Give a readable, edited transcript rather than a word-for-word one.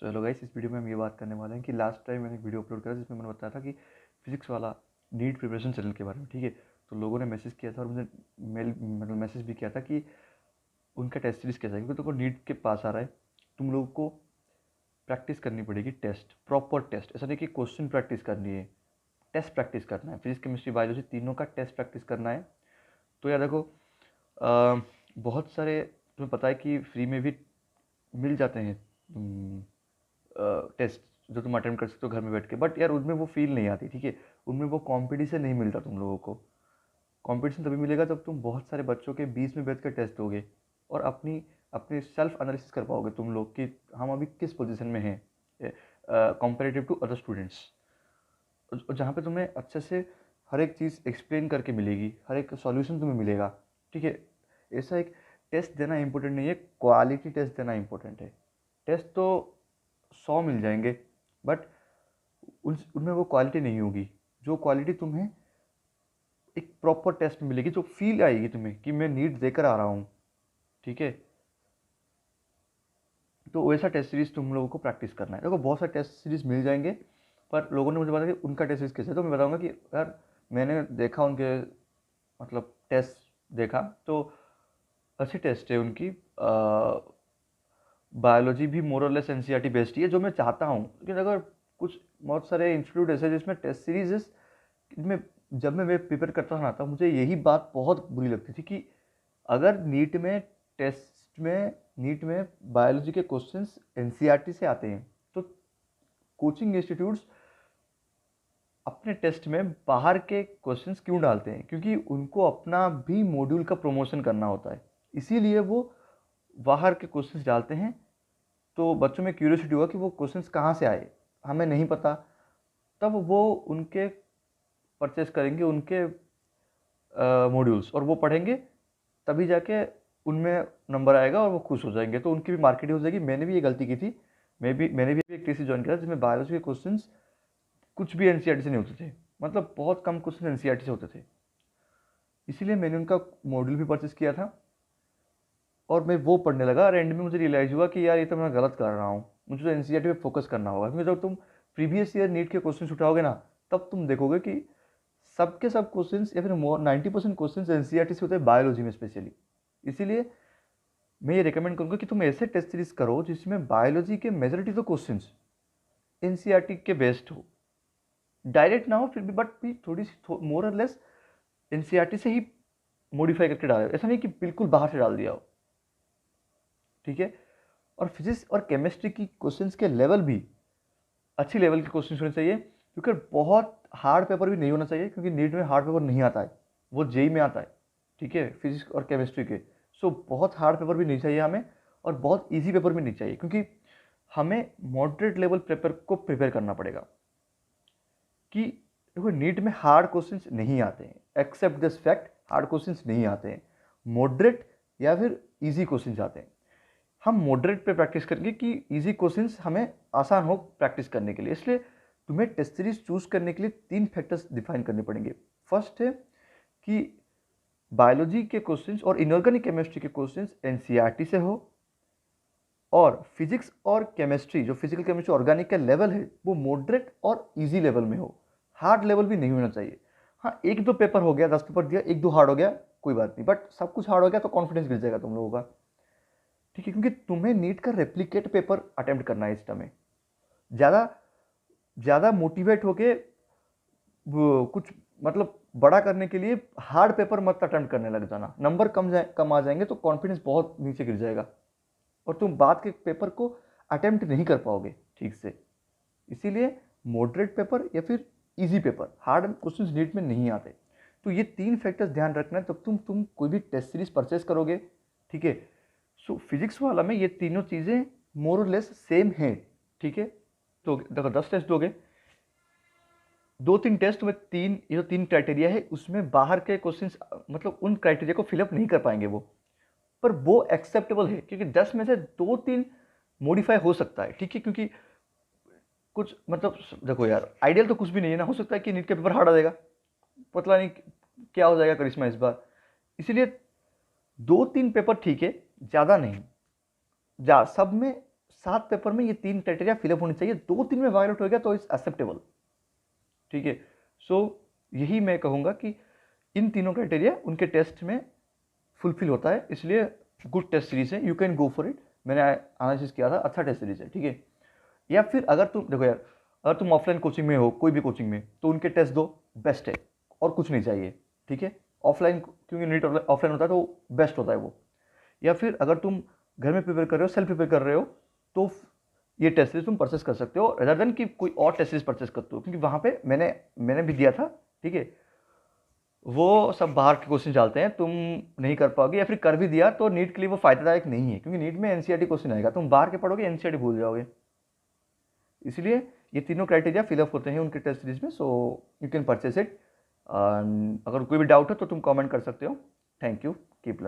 चलो गाइस, इस वीडियो में हम ये बात करने वाले हैं कि लास्ट टाइम मैंने एक वीडियो अपलोड करा जिसमें मैंने बताया था कि फिजिक्स वाला नीट प्रिपरेशन चैनल के बारे में। ठीक है, तो लोगों ने मैसेज किया था और मुझे मैसेज भी किया था कि उनका टेस्ट सीरीज कैसा है, क्योंकि तुमको नीट के पास आ रहा है, तुम लोगों को प्रैक्टिस करनी पड़ेगी। टेस्ट, प्रॉपर टेस्ट, ऐसा नहीं कि क्वेश्चन प्रैक्टिस करनी है, टेस्ट प्रैक्टिस करना है। फिजिक्स, केमिस्ट्री, बायोलॉजी तीनों का टेस्ट प्रैक्टिस करना है। तो यार देखो, बहुत सारे तुम्हें पता है कि फ्री में भी मिल जाते हैं टेस्ट जो तुम अटेम्प्ट कर सकते हो घर में बैठ के, बट यार उनमें वो फील नहीं आती। ठीक है, उनमें वो कंपटीशन नहीं मिलता तुम लोगों को। कंपटीशन तभी मिलेगा जब तुम बहुत सारे बच्चों के बीच में बैठ कर टेस्ट दोगे और अपनी अपनी सेल्फ एनालिसिस कर पाओगे तुम लोग कि हम अभी किस पोजीशन में हैं कंपेरेटिव टू अदर स्टूडेंट्स, जहाँ पे तुम्हें अच्छे से हर एक चीज़ एक्सप्लेन करके मिलेगी, हर एक सॉल्यूशन तुम्हें मिलेगा। ठीक है, ऐसा एक टेस्ट देना इम्पोर्टेंट नहीं है, क्वालिटी टेस्ट देना इम्पोर्टेंट है। टेस्ट तो 100 मिल जाएंगे, बट उनमें वो क्वालिटी नहीं होगी जो क्वालिटी तुम्हें एक प्रॉपर टेस्ट में मिलेगी, जो फील आएगी तुम्हें कि मैं नीट देकर आ रहा हूँ। ठीक है, तो वैसा टेस्ट सीरीज तुम लोगों को प्रैक्टिस करना है। देखो, बहुत सारे टेस्ट सीरीज मिल जाएंगे, पर लोगों ने मुझे बताया कि उनका टेस्ट सीरीज कैसे है, तो मैं बताऊंगा कि यार मैंने देखा उनके, मतलब टेस्ट देखा तो अच्छी टेस्ट है उनकी। बायोलॉजी भी मोर और लेस एनसीईआरटी बेस्ड ही है, जो मैं चाहता हूँ। लेकिन अगर कुछ बहुत सारे इंस्टीट्यूट ऐसे जिसमें टेस्ट सीरीज में, जब मैं प्रिपेयर करता था ना, तब मुझे यही बात बहुत बुरी लगती थी कि अगर नीट में बायोलॉजी के क्वेश्चंस एनसीईआरटी से आते हैं, तो कोचिंग इंस्टीट्यूट्स अपने टेस्ट में बाहर के क्वेश्चंस क्यों डालते हैं? क्योंकि उनको अपना भी मॉड्यूल का प्रमोशन करना होता है, इसीलिए वो बाहर के क्वेश्चंस डालते हैं। तो बच्चों में क्यूरियोसिटी हुआ कि वो क्वेश्चंस कहाँ से आए, हमें नहीं पता। तब वो उनके परचेस करेंगे, उनके मॉड्यूल्स, और वो पढ़ेंगे, तभी जाके उनमें नंबर आएगा और वो खुश हो जाएंगे, तो उनकी भी मार्केटिंग हो जाएगी। मैंने भी ये गलती की थी। मैंने भी एक टीसी ज्वाइन किया जिसमें बायोलॉजी के क्वेश्चंस कुछ भी एनसीईआरटी से नहीं होते थे, मतलब बहुत कम क्वेश्चन एनसीईआरटी से होते थे। इसीलिए मैंने उनका मॉड्यूल भी परचेस किया था और मैं वो पढ़ने लगा, और एंड में मुझे रियलाइज हुआ कि यार ये तो मैं गलत कर रहा हूँ, मुझे तो एनसीईआरटी पे फोकस करना होगा। क्योंकि जब तुम प्रीवियस ईयर नीट के क्वेश्चन उठाओगे ना, तब तुम देखोगे कि सबके सब क्वेश्चंस या फिर 90% क्वेश्चंस एनसीईआरटी से होते हैं, बायोलॉजी में स्पेशली। इसीलिए मैं ये रिकमेंड करूँगा कि तुम ऐसे टेस्ट सीरीज करो जिसमें बायोलॉजी के मेजॉरिटी तो क्वेश्चंस एनसीईआरटी के बेस्ड हो, डायरेक्ट ना हो फिर भी, बट भी थोड़ी सी मोर और लेस एनसीईआरटी से ही मॉडिफाई करके डाले। ऐसा नहीं कि बिल्कुल बाहर से डाल दिया हो। ठीक है, और फिजिक्स और केमिस्ट्री की क्वेश्चंस के लेवल भी अच्छी लेवल के क्वेश्चंस होने चाहिए, क्योंकि बहुत हार्ड पेपर भी नहीं होना चाहिए, क्योंकि नीट में हार्ड पेपर नहीं आता है, वो जेई में आता है। ठीक है, फिजिक्स और केमिस्ट्री के। सो बहुत हार्ड पेपर भी नहीं चाहिए हमें, और बहुत ईजी पेपर भी नहीं चाहिए, क्योंकि हमें मॉडरेट लेवल पेपर को प्रिपेयर करना पड़ेगा। कि देखो, नीट में हार्ड क्वेश्चंस नहीं आते हैं, except this fact, hard questions नहीं आते हैं, मॉडरेट या फिर इजी क्वेश्चंस आते हैं। हम मॉडरेट पे प्रैक्टिस करेंगे कि इजी क्वेश्चंस हमें आसान हो प्रैक्टिस करने के लिए। इसलिए तुम्हें टेस्ट सीरीज चूज करने के लिए 3 फैक्टर्स डिफाइन करने पड़ेंगे। फर्स्ट है कि बायोलॉजी के क्वेश्चंस और इनऑर्गेनिक केमिस्ट्री के क्वेश्चंस एनसीईआरटी से हो, और फिजिक्स और केमिस्ट्री, जो फिजिकल केमिस्ट्री ऑर्गेनिक का लेवल है, वो मॉडरेट और इजी लेवल में हो, हार्ड लेवल भी नहीं होना चाहिए। हाँ, एक दो पेपर हो गया, 10 पेपर दिया, एक दो हार्ड हो गया, कोई बात नहीं, बट सब कुछ हार्ड हो गया तो कॉन्फिडेंस गिर जाएगा तुम लोगों का। ठीक है, क्योंकि तुम्हें नीट का रेप्लिकेट पेपर अटेम्प्ट करना है इस समय। ज़्यादा ज़्यादा मोटिवेट होके कुछ, मतलब बड़ा करने के लिए हार्ड पेपर मत अटेम्प्ट करने लग जाना। नंबर कम आ जाएंगे तो कॉन्फिडेंस बहुत नीचे गिर जाएगा, और तुम बाद के पेपर को अटेम्प्ट नहीं कर पाओगे ठीक से। इसीलिए मॉडरेट पेपर या फिर easy paper, hard questions NEET में नहीं आते। तो ये 3 फैक्टर्स ध्यान रखना है तब तुम कोई भी टेस्ट सीरीज परचेस करोगे। ठीक है, सो फिजिक्स वाला में ये तीनों चीज़ें मोर और लेस सेम हैं। ठीक है, तो देखो 10 टेस्ट दोगे, 2-3 टेस्ट में ये जो 3 क्राइटेरिया है उसमें बाहर के क्वेश्चंस, मतलब उन क्राइटेरिया को फिलअप नहीं कर पाएंगे वो, पर वो एक्सेप्टेबल है, क्योंकि 10 में से 2-3 मॉडिफाई हो सकता है। ठीक है, क्योंकि कुछ, मतलब देखो यार, आइडियल तो कुछ भी नहीं है ना, हो सकता है कि नीट का पेपर हार्ड आ जाएगा, पता नहीं क्या हो जाएगा करिश्मा इस बार। इसीलिए 2-3 पेपर ठीक है, ज़्यादा नहीं, सब में 7 पेपर में ये 3 क्राइटेरिया फिलअप होनी चाहिए, 2-3 में वायलेट हो गया तो इट्स एक्सेप्टेबल, ठीक है। सो यही मैं कहूँगा कि इन तीनों क्राइटेरिया उनके टेस्ट में फुलफिल होता है, इसलिए गुड टेस्ट सीरीज है, you can go for it. मैंने एनालिसिस किया था, अच्छा टेस्ट सीरीज है, ठीक है। या फिर अगर तुम देखो यार, अगर तुम ऑफलाइन कोचिंग में हो, कोई भी कोचिंग में, तो उनके टेस्ट दो, बेस्ट है, और कुछ नहीं चाहिए, ठीक है। ऑफलाइन क्योंकि नीट ऑफलाइन होता है तो बेस्ट होता है वो। या फिर अगर तुम घर में प्रिपेयर कर रहे हो, सेल्फ प्रिपेयर कर रहे हो, तो ये टेस्ट सीरीज तुम परचेस कर सकते हो रेदर देन कि कोई और टेस्ट सीरीज परचेस करते हो, क्योंकि वहाँ पे मैंने भी दिया था, ठीक है। वो सब बाहर के क्वेश्चन डालते हैं, तुम नहीं कर पाओगे, या फिर कर भी दिया तो नीट के लिए वो फायदादायक नहीं है, क्योंकि नीट में एनसीईआरटी क्वेश्चन आएगा, तुम बाहर के पढ़ोगे एनसीईआरटी भूल जाओगे। इसलिए ये तीनों क्राइटेरिया फिलअप होते हैं उनके टेस्ट सीरीज में, so you can purchase it. अगर कोई भी डाउट हो तो तुम कमेंट कर सकते हो। Thank you, keep learning.